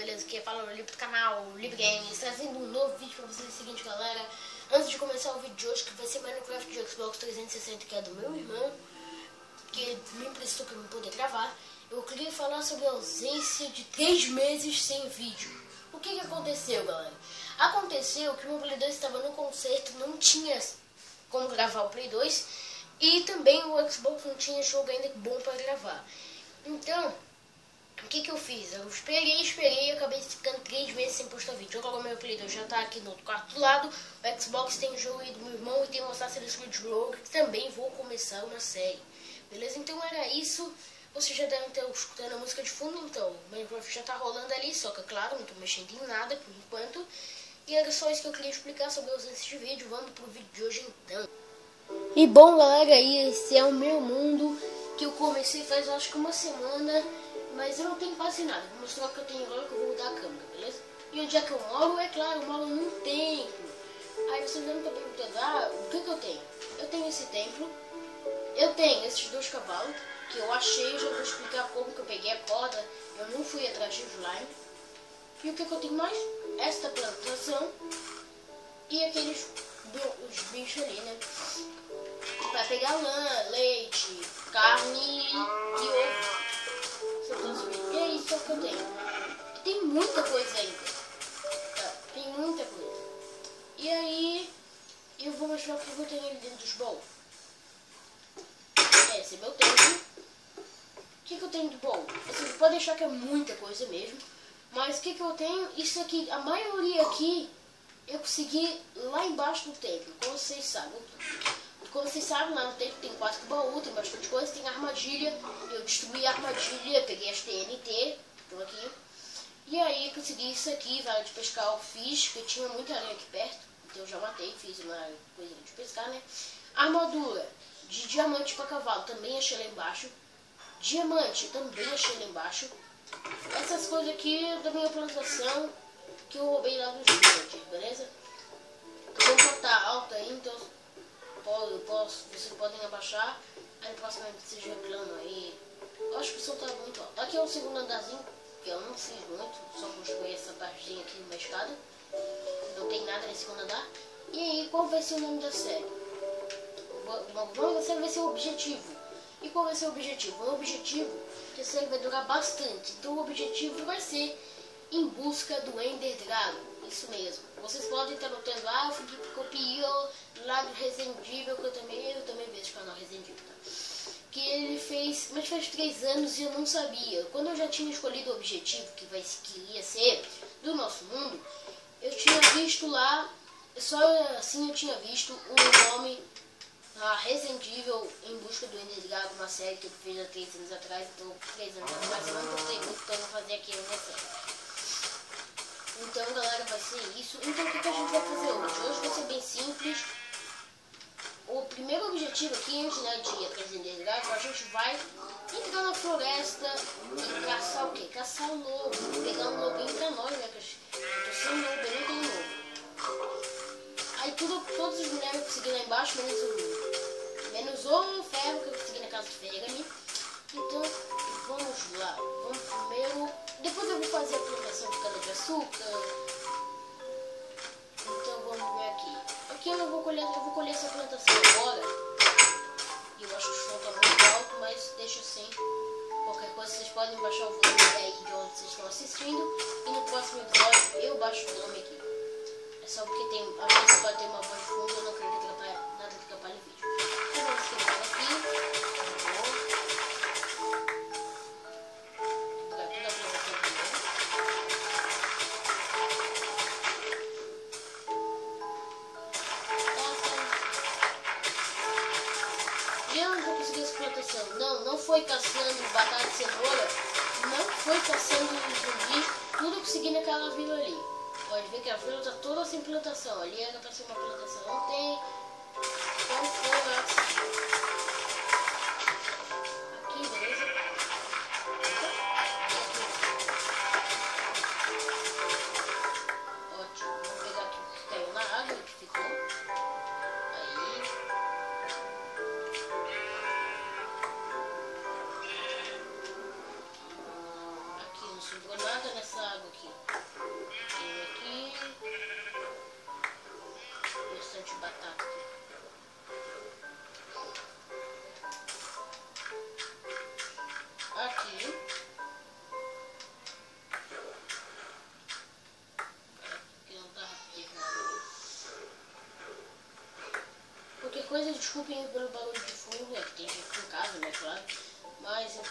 beleza? Que fala no Libre do canal, Libre Games, trazendo um novo vídeo pra vocês. É o seguinte, galera, antes de começar o vídeo de hoje, que vai ser Minecraft de Xbox 360, que é do meu irmão, que me emprestou pra eu poder gravar, eu queria falar sobre a ausência de 3 meses sem vídeo. O que aconteceu, galera? Aconteceu que o meu Play 2 estava no concerto, não tinha como gravar o Play 2, e também o Xbox não tinha jogo ainda bom para gravar. Então, o que eu fiz? Eu esperei e acabei ficando 3 meses sem postar vídeo. Agora o meu Play 2 já tá aqui no quarto do lado, o Xbox tem o jogo aí do meu irmão e tem o Assassin's Creed Rogue, que também vou começar uma série. Beleza? Então era isso. Vocês já devem ter escutando a música de fundo, então o Minecraft já tá rolando ali, só que claro, não tô mexendo em nada por enquanto. E era só isso que eu queria explicar sobre a ausência de vídeo. Vamos pro vídeo de hoje então. E bom, galera, esse é o meu mundo que eu comecei faz acho que uma semana, mas eu não tenho quase nada. Vou mostrar o que eu tenho agora, que eu vou mudar a câmera, beleza? E onde é que eu moro? É claro, eu moro num templo. Aí vocês devem estar perguntando, o que eu tenho? Eu tenho esse templo, eu tenho esses 2 cavalos, que eu achei, já vou explicar como que eu peguei a corda, eu não fui atrás de slime. E o que eu tenho mais? Esta plantação e aqueles os bichos ali, né? Vai pegar lã, leite, carne e ovo. E é isso que eu tenho. Tem muita coisa ainda. Tá? Tem muita coisa. E aí, eu vou mostrar o que eu tenho ali dentro dos baús. Esse é meu templo. O que eu tenho de bom? Você pode achar que é muita coisa mesmo. Mas o que eu tenho? Isso aqui, a maioria aqui, eu consegui lá embaixo do templo. Como vocês sabem. Como vocês sabem, lá no templo tem 4 baús, tem bastante coisa, tem armadilha. Eu destruí a armadilha, peguei as TNT, estão aqui. E aí consegui isso aqui, vale de pescar eu fiz, porque tinha muita aranha aqui perto. Então eu já matei, fiz uma coisa de pescar, né? Armadura de diamante para cavalo, também achei lá embaixo. Diamante, também achei lá embaixo. Essas coisas aqui da minha plantação, que eu roubei lá dos diamantes, beleza? Então já tá alta aí, então vocês podem abaixar. Aí no próximo vocês reclamam aí. Eu acho que o som tá muito alto. Aqui é o segundo andarzinho, que eu não fiz muito, só construí essa partezinha aqui numa escada. Não tem nada nesse segundo andar. E aí, qual vai ser o nome da série? O nome da série vai ser o Objetivo. E qual vai ser o objetivo? O objetivo é que a série vai durar bastante. Então o objetivo vai ser em busca do Ender Dragon. Isso mesmo. Vocês podem estar notando, o Felipe copiou lá do Resident Evil, que eu também vejo o canal Resident Evil, tá? Que ele fez, mas faz 3 anos e eu não sabia. Quando eu já tinha escolhido o objetivo, que ia ser do nosso mundo, eu tinha visto lá, só assim eu tinha visto o nome Resident Evil em busca do Ender Dragon, uma série que eu fiz há 3 anos atrás, então 3 anos atrás eu não gostei muito, então eu vou fazer aqui uma série. Então, galera, vai ser isso. Então, o que a gente vai fazer hoje? Hoje vai ser bem simples. O primeiro objetivo aqui, antes de ir atrás do Ender Dragon, a gente vai entrar na floresta e caçar o quê? Caçar o lobo. Pegar um lobinho pra nós, né? Que eu tô sem lobo, eu não tenho lobo. Aí todos os minérios eu consegui lá embaixo, menos o ferro que eu consegui na casa de ferreira ali. Então, vamos lá. Vamos primeiro. Depois eu vou fazer a plantação de cana de açúcar. Então vamos ver aqui. Aqui eu vou colher essa plantação agora. Eu acho que o som tá muito alto, mas deixa assim. Qualquer coisa vocês podem baixar o volume aí de onde vocês estão assistindo. E no próximo episódio eu baixo o volume aqui. É só porque às vezes pode ter uma voz de fundo, eu não quero que nada que atrapalhe o vídeo. Então vamos escrever aqui. E onde eu consegui essa plantação? Não foi caçando batata de cenoura, não foi caçando zumbi, tudo eu consegui naquela vila ali. Pode ver que a vila está toda sem plantação. Ali era para ser uma plantação, não tem. Então foi aqui, beleza? Ótimo. Vou pegar aqui o que caiu na água, que ficou. Aí. Aqui no sul entrou nada nessa água aqui. Tem aqui. Bastante batata aqui. Aqui. Aqui não tá pegando. Qualquer coisa, desculpem pelo barulho de fundo, é que tem gente em casa, né, claro. Mas eu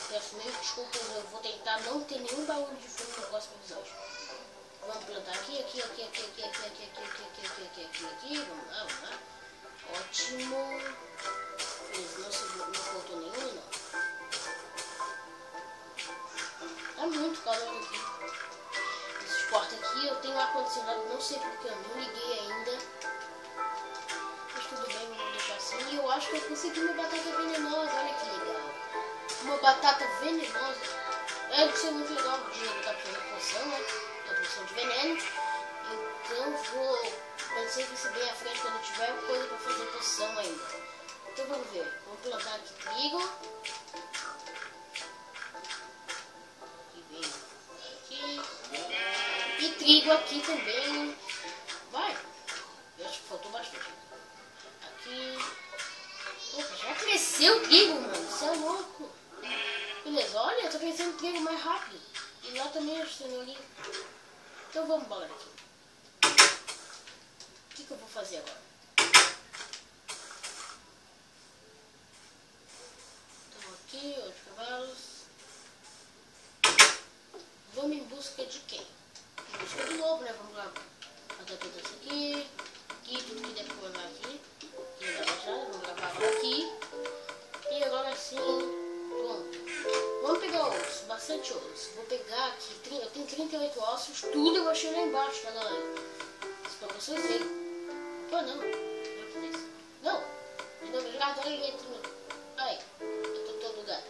peço meio desculpas, eu vou tentar não ter nenhum barulho de fundo no próximo episódio. Vamos plantar aqui, vamos lá. Ótimo. Não faltou nenhum, não. Tá muito calor aqui. Esses quartos aqui, eu tenho ar-condicionado, não sei porque eu não liguei ainda. Mas tudo bem, vamos deixar assim. E eu acho que eu consegui uma batata venenosa, olha que legal. Uma batata venenosa. Deve ser muito legal, porque eu tá fazendo poção, né? A poção de veneno. Então vou... Vai ser que bem à frente quando tiver coisa pra fazer poção ainda. Então vamos ver. Vamos plantar aqui trigo. E trigo aqui também. Vai. Eu acho que faltou bastante. Aqui. Opa, já cresceu o trigo, mano. Você é louco. Beleza, olha, tá crescendo trigo mais rápido. E lá também a cenourinha. Então vamos embora aqui. O que eu vou fazer agora? Então aqui, 8 cavalos. Vamos em busca de quem? Em busca do lobo, né? Vamos lá. Fazer tudo isso aqui. Aqui, tudo que deve levar aqui. Aqui não dá mais nada, vamos gravar aqui. E agora sim, pronto. Vamos pegar ossos, bastante ossos. Vou pegar aqui, eu tenho 38 ossos, tudo eu achei lá embaixo, tá galera? Isso pra vocês verem. Pô, não. Não. Não, obrigado, olha aí, entra no... Ai, eu tô em todo lugar.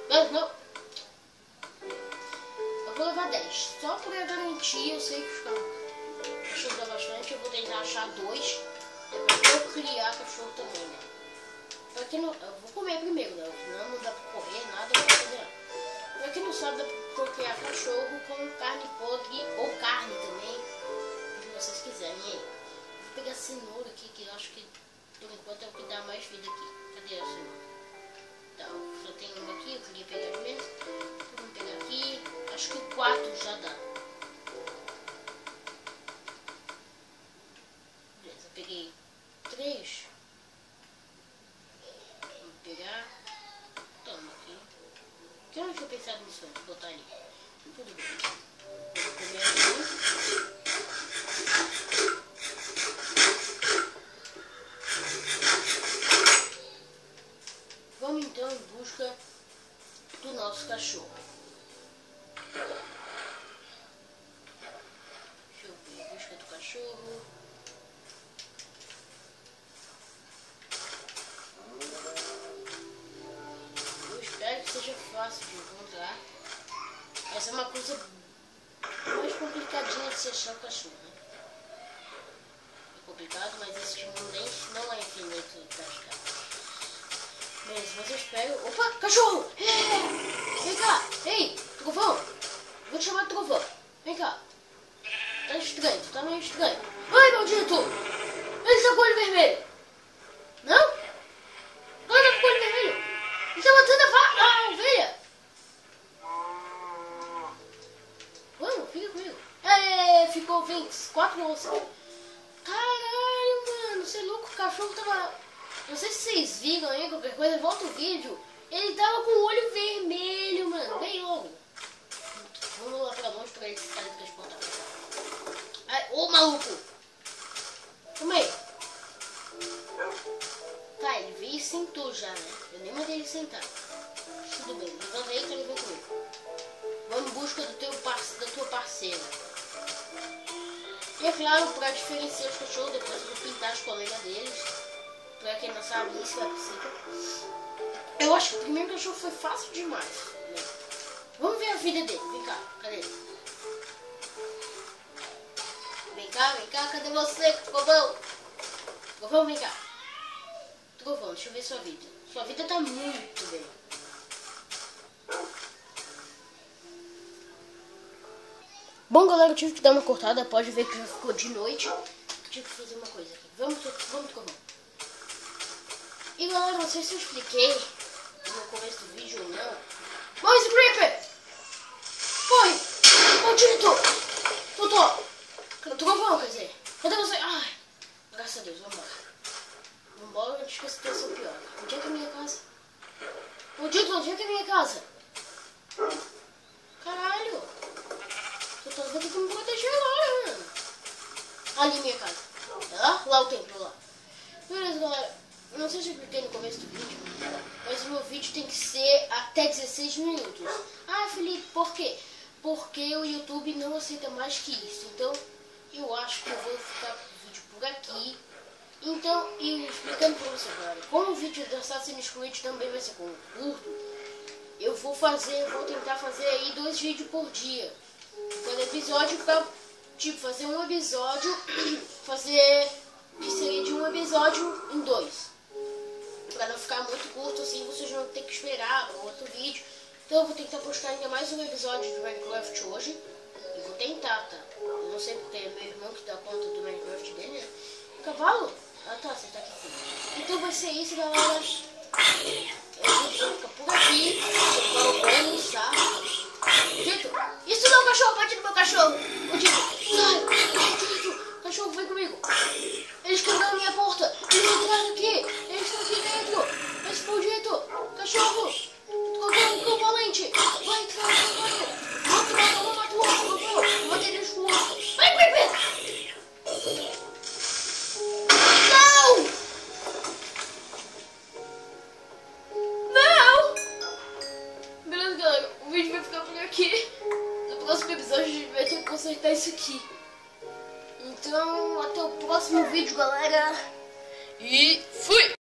Não. Eu vou levar 10, só por garantir, eu sei que os cachorros dão bastante, eu vou tentar achar 2. Depois eu vou criar cachorro também, né? Pra quem não... Eu vou comer primeiro, né? Senão não dá pra correr, nada, não vai fazer nada. Pra quem não sabe, dá pra criar cachorro com carne podre ou carne também, o que vocês quiserem. E aí? Vou pegar cenoura aqui, que eu acho que por enquanto é o que dá mais vida aqui. Cadê a cenoura? Então, só tem uma aqui, eu queria pegar de menos. Vamos pegar aqui, acho que 4 já dá. Beleza, eu peguei 3. Vamos pegar. Toma aqui. Que eu não tinha pensado nisso antes, botar ali. Tudo bem. Vou comer aqui. Vamos então em busca do nosso cachorro. Deixa eu ver, em busca do cachorro. Eu espero que seja fácil de encontrar. Essa é uma coisa mais complicadinha de se achar o cachorro, né? É complicado, mas esse mundo não é infinito de achar. Mas eu espero... Opa, cachorro! Vem cá! Ei, trovão! Vou te chamar de trovão. Vem cá. Tá estranho, tu tá meio estranho. Ai, maldito! Ele tá com o olho vermelho. Não? Não tá com o olho vermelho. Ele tá matando a ovelha. Vamos, fica comigo. Ficou 4 ossos. Caralho, mano. Você é louco, o cachorro tava... Não sei se vocês viram aí, qualquer coisa, volta o vídeo. Ele tava com o olho vermelho, mano. Bem logo. Vamos lá pra longe pra ele se transportar. Ai, ô maluco! Calma aí. Tá, ele veio e sentou já, né? Eu nem mandei ele sentar. Tudo bem, levanta aí que ele vem comigo. Vamos em busca da tua parceira. E é claro, pra diferenciar os cachorros, depois eu vou pintar as colegas deles. Pra quem não sabe, isso é possível. Eu acho que o primeiro cachorro foi fácil demais, né? Vamos ver a vida dele. Vem cá, cadê ele? Vem cá, cadê você, Trovão? Trovão, vem cá. Trovão, deixa eu ver sua vida. Sua vida tá muito bem. Bom, galera, eu tive que dar uma cortada. Pode ver que já ficou de noite. Eu tive que fazer uma coisa aqui. Vamos correr. E galera, não sei se eu expliquei no começo do vídeo ou não. Boys Creeper! Foi! Maldito! Totó! Trovão, quer dizer. Cadê você? Ai! Graças a Deus, vambora. Vambora antes que a situação pior. Onde é que é a minha casa? Maldito, onde é que é a minha casa? Caralho! Totó vai ter que me proteger lá, mano. Ali minha casa. Lá o templo, lá. Beleza, galera. Não sei se eu expliquei no começo do vídeo, mas o meu vídeo tem que ser até 16 minutos. Ah, Felipe, por quê? Porque o YouTube não aceita mais que isso. Então, eu acho que eu vou ficar com o vídeo por aqui. Então, e explicando pra você, galera, como o vídeo da Assassin's Creed também vai ser curto, eu vou tentar fazer aí 2 vídeos por dia. Cada episódio pra, tipo, fazer um episódio, que seria de um episódio em 2. Pra não ficar muito curto assim, vocês vão ter que esperar para outro vídeo. Então eu vou tentar postar ainda mais um episódio do Minecraft hoje. Eu vou tentar, tá? Eu não sei porque é meu irmão que dá conta do Minecraft dele, né? Cavalo? Ah tá, você tá aqui sim. Então vai ser isso, galera. Eu vou ficar por aqui. Eu vou almoçar. Dito, isso não, cachorro, bate no meu cachorro. Dito, sai. Dito, cachorro, vem comigo. Eles quebraram minha porta. Eles entraram aqui. Eles estão aqui dentro. Esse maldito. Cachorro. Cão valente. Vai entrar no quarto. Mata o outro. Vou bater eles com o outro. Vai, Creeper. Não. Não. Beleza, galera. O vídeo vai ficar por aqui. No próximo episódio a gente vai ter que consertar isso aqui. Então, até o próximo vídeo, galera. E fui!